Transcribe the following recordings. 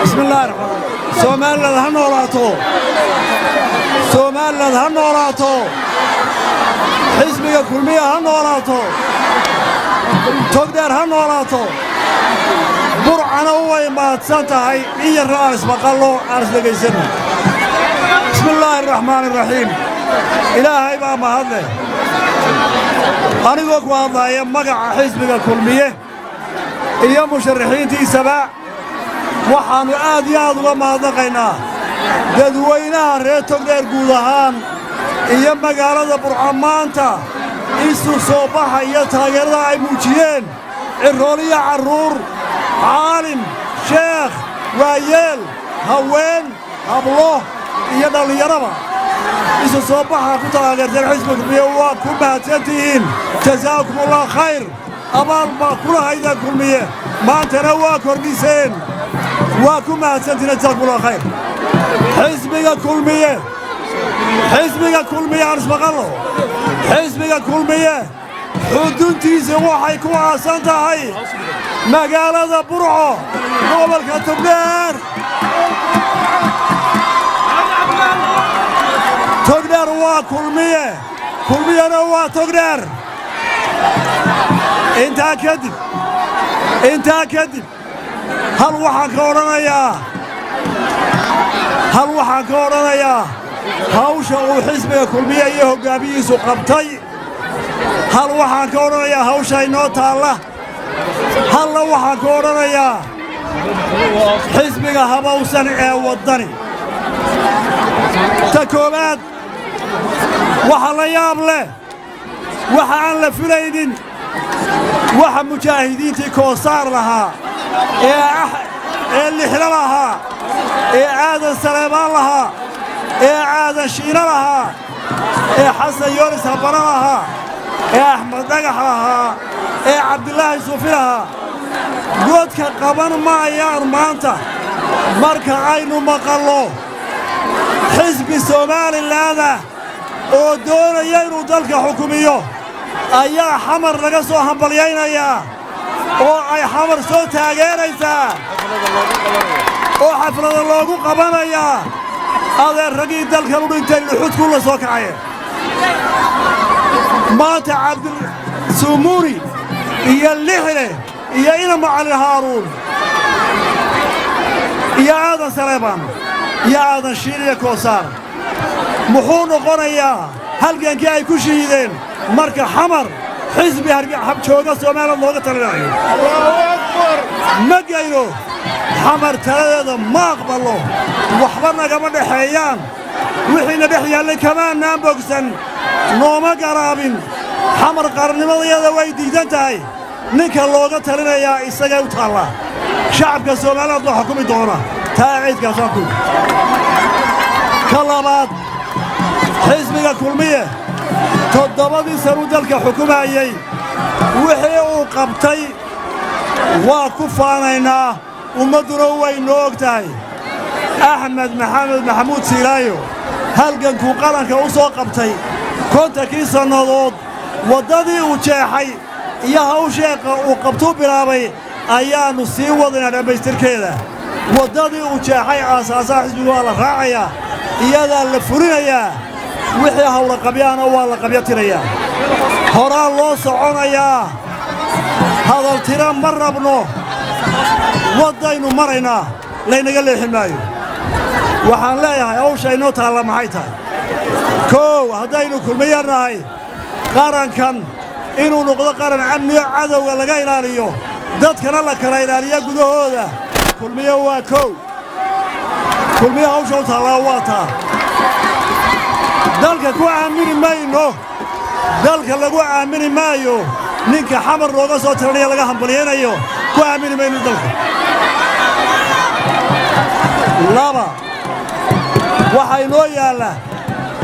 بسم الله الرحمن الرحيم سوماليلاند ha noolaato Somaliland ha noolaato xisbiga kulmiye ha noolaato togdheer ha noolaato burcana way maadsan tahay iyo raas maqallo arsdagaysan بسم الله الرحمن الرحيم إلهي baa mahadle anigoo ku hadlaya magaca xisbiga kulmiye iyo musharaxiintiisaba waxaanu aad iyo aad uga mahadnaqaynaa dadweynaha reer togdheer guud ahaan iyo magaalada burco maanta isu soo baxa iyo taageerada ay muujiyeen cirooliyo carruur caalim sheekh waayeel haween hablo iyo dhallinyaraba isu soo baxa ku taageerteen xisbiga kulmiye waa ku mahadsantihiin jasaakumullahu khayr abaal baa kula hayda kulmiye maantana waa kordhiseen waa ku mahadsantihiin jasaakumullahu khayr xisbiga kulmiye arsmaqallo xisbiga kulmiye xuduntiisa waxay ku aasan tahay magaalada burco gobolka togdheer togdheer waa kulmiye kulmiyena waa togdheer intaa kadib hal waxaan ka odhanayaa hawsha uu xisbiga kulmiye iyo hoggaamiyihiisu qabtay hal waxaan ka odhanayaa hawsha inoo taalla halla waxaan ka odhanayaa xisbiga habawsan ee waddani ta koowaad waxa la yaab leh waxa aan la filaynin waxa mujaahidiintii koosaar lahaa ee lixla lahaa ee aadan saleebaan lahaa ee aadan shiina lahaa ee xasan yoonis habana lahaa ee axmed dhagax lahaa ee cabdilaahi suufi lahaa godka qaban maayaan maanta marka aynu maqallo xisbi Somaliland oo doonaya inuu dalka xukumiyo ayaa xamar laga soo hambalyaynayaa oo ay xamar soo taageeraysaa oo xaflada loogu qabanayaa adeer ragii dalkan u dhintay luxudku la soo kacay maanta cabdul sumuri iyo lixle iyo ina macalin haaruun iyo aadan saleebaan iyo aadan shiiriya koosaar muxuu noqonayaa halgankii ay ku shiideen marka xamar xisbi jooga Soomaaliland looga talinayo ma gayno xamar taladeeda ma aqbalo waxba nagama dhexeeyaan wixiina dhex yaallay kamaanaan bogsan nooma garaabin xamar qarnimadayada way diidan tahay ninka looga talinayaa isagay u taallaa shacabka Soomaaliland waa xukumi doona taa ciidkaasaan ku ka labaad xisbiga kulmiye toddobadii sano dalka xukumayay wixii uu qabtay waa ku faanaynaa ummaduna way noo og tahay axmed maxamed maxamuud siilaayo halgankuu qaranka u soo qabtay kontankii sannadood waddadii uu jeexay iyo hawsheeqa uu qabtuu bilaabay ayaannu sii wadaynaa dhammaystirkeeda waddadii uu jeexay aasaasaha xisbigu waa la raacayaa iyadaa la fulinayaa wixii hawla qabyaana waa la qabyatirayaa horaa loo soconayaa hadal tira ma rabno waddaynu maraynaa laynaga leexin maayo waxaan leeyahay hawsha inoo taalla maxay tahay koow haddaynu kulmiyanahay qarankan inuu noqdo qaran amniyo cadowga laga ilaaliyo dadkana la kala ilaaliya gudahooda kulmiye waa koow kulmiye hawsha u taallaa waa taa dalka ku aamini mayno dalka lagu aamini maayo ninka xamar looga soo tiranaya laga hambalyaynayo ku aamini mayno dalka laba waxaa inoo yaalla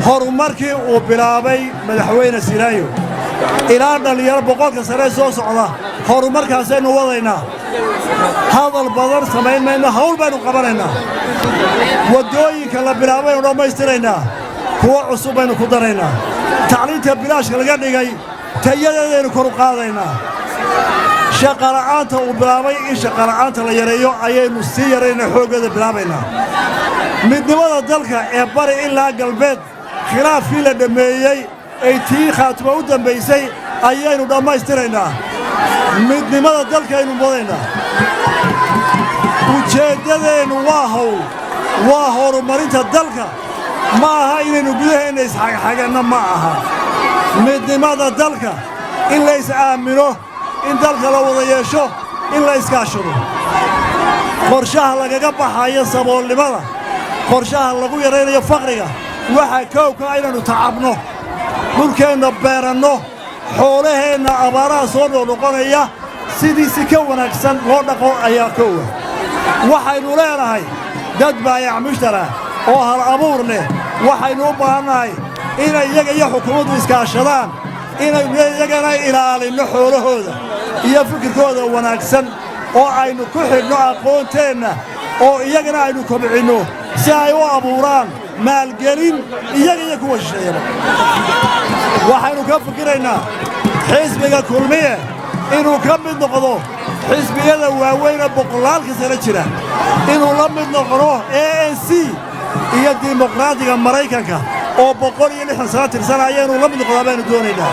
horumarkii uu bilaabay madaxweyne Siilaayo ilaa dhalinyaro boqolka sare soo socda horumarkaasaynu wadaynaa hadal badan samayn mayno hawl baynu qabanaynaa waddooyinka la bilaabaynu dhammaystiraynaa kuwa cusub baynu ku daraynaa tacliinta bilaashka laga dhigay tayadeedaynu kor u qaadaynaa shaqala'aanta uu bilaabay in shaqala'aanta la yareeyo ayaynu sii yaraynaa xooggeeda bilaabaynaa midnimada dalka ee bari ilaa galbeed khilaafkii la dhammeeyey ay tii khaatimo u dambaysay ayaynu dhammaystiraynaa midnimada dalkaynu wadaynaa ujeeddadeennu waa horumarinta dalka ma aha inaynu gudaheenna isxagxaganna ma aha midnimada dalka in la is-aamino in dalka la wada yeesho in la iskaashado qorshaha lagaga baxayo saboolnimada qorshaha lagu yaraynayo faqriga waxaa koowka inaynu tacabno dhulkeenna beeranno xoolaheenna abaaraha soo noqnoqonaya sidiisi ka wanaagsan loo dhaqo ayaa koowa waxaynu leenahay dad baayac mushtara oo hal abuur leh waxaynu u baahannahay inay iyaga iyo xukuumaddu iskaashadaan inaynu iyagana ilaalinno xoolahooda iyo fikirkooda wanaagsan oo aynu ku xidhno aqoonteenna oo iyagana aynu kobcinno si ay u abuuraan maalgelin iyaga iyo kuwa shisheeyaba waxaynu ka fikiraynaa xisbiga kulmiye inuu ka mid noqdo xisbiyada waaweyn ee boqolaalka sano jira inuu la mid noqdo ANC iyo dimuqraadiga maraykanka oo 160 sano tirsanaya inuu la mid noqdo baynu doonaynaa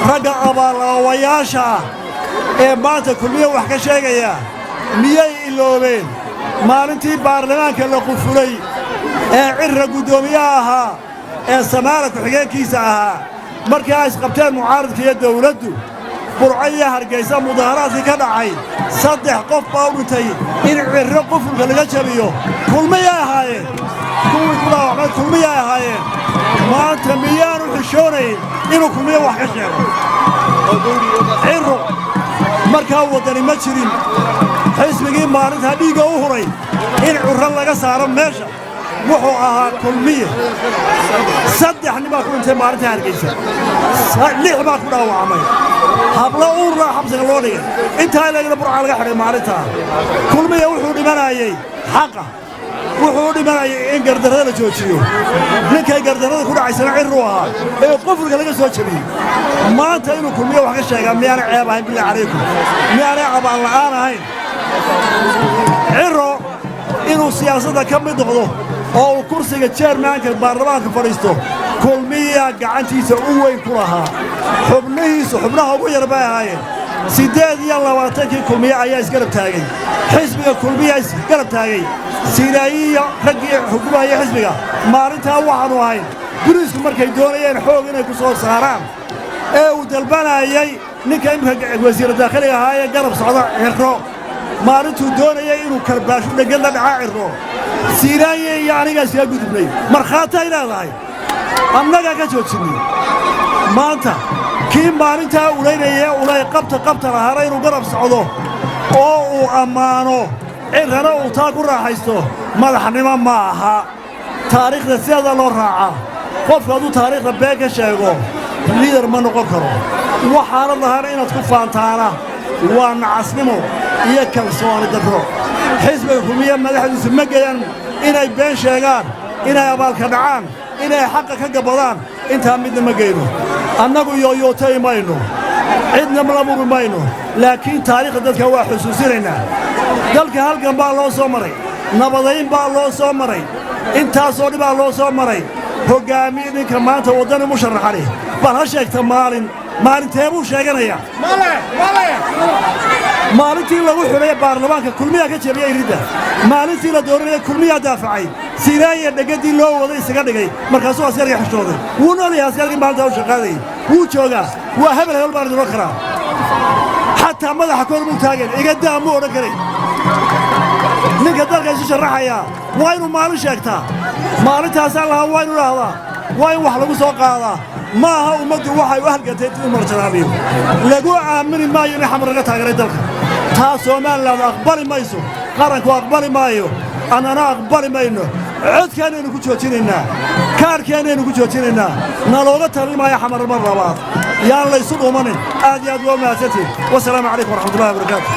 ragga abaalawayaasha ee maanta kulmiye wax ka sheegaya miyay iloobeen maalintii baarlamaanka la qufulay ee cirra guddoomiyaha ahaa ee Samaara ku-xigeenkiisa ahaa markii ay isqabteen mucaaradka iyo dawladdu burco iyo hargeysa mudaharaadkii ka dhacay 3 qof baa u dhintay in cirro qufulka laga jabiyo kulmiyay ahaayeen kuwii ku dhaawacmay kulmiyay ahaayeen maanta miyaanu xishoonayn inuu kulmiye wax ka sheego cirro markaa waddani ma jirin xisbigii maalintaa dhiigga u huray in curro laga saaro meesha wuxuu ahaa kulmiye 3 nin baa ku dhintay maalinta hargeysa 6 baa ku dhaawacmay hablo uurla xabsiga loo dhigay intaa ilaa burca laga xidhay maalintaa kulmiye wuxuu dhimanayay xaqa wuxuu dhimanayay in gardarrada la joojiyo ninkay gardarrada ku dhacaysana cirru ahaa ee qofulka laga soo jabiyey maanta inuu kulmiye wax ka sheegaa miyaana ceeb ahayn bilaa calaykum miyaana abaan la'aan ahayn cirro inuu siyaasadda ka mid noqdo oo uu kursiga jeermaanka baarlamaanka fadhiisto kulmiyaa gacantiisa u weyn ku lahaa xubnaha ugu yar bay ahaayeen 28 kulmiye ayaa isgarab taagay xisbiga kulmiya isgarab taagay siiraayiya raggii xukuumaya xisbiga maalintaa waxaanu ahayn guriisku markay doonayeen xoog inay ku soo saaraan ee uu dalbanayay ninka imika wasiir dakhliga ahaa ee garab socda cirro maalintuu doonayay inuu karbaasho dhegad la dhacaa cirro siiraaye iyo aniga iskaga gudubnay markhaatay leedahay annagaa ka joojinay maanta kii maalintaa ulaynaya ulay qabta lahaana inuu garab socdo oo uu ammaano cirrana uu taa ku raaxaysto madaxnimo ma aha taariikhda sideeda loo raacaa qofku hadduu taariikhda been ka sheego liidar ma noqon karo waxaana lahaana inaad ku faantaana waa nacasnimo iyo kalsooni darro xisbiga kulmiye madaxdiisu ma geyaan inay been sheegaan inay abaalka dhacaan inay xaqa ka gabadaan intaa midna ma geyno annagu yooyootay mayno cidna la muri mayno laakiin taariikhda dadka waa xusuusinaynaa dalka halgan baa loo soo maray nabadayn baa loo soo maray intaasoo dhibaa loo soo maray hoggaamiye ninka maanta waddani musharaxani bal ha sheegta maalintee buu sheeganaya maalintii lagu xidhay baarlamaanka kulmiyaa ka jebiyey iridda maalintii la dooranaya kulmiyaa daafacay siiraaya dhegaddii loo waday isaga dhigay markaasuu askarga xishooday wuu noolyahay askargii maalintaa u shaqaadayay wuu joogaa waa hebel baan idinoo karaa xataa madaxa koor muu taagan iga daa muu odhan karay ninka dalka isu sharaxayaa waa inuu maalin sheegtaa maalintaasaa lahaa waa inu idhaahdaa waa in wax lagu soo qaadaa ma aha ummaddu waxay u halgantay inuu marjanaabiyo lagu aamini maayo in xamar laga taageeray dalka taa Soomaaliland aqbali mayso qaranku aqbali maayo annana aqbali mayno codkaanaynu ku joojinaynaa kaarkaanaynu ku joojinaynaa nalooga talimaya xamar mar labaad yaan la isu dhuumanin aad iyo aad waa mahadsantiin wasalaamu calaykum waraxmatullahi wabarakaatu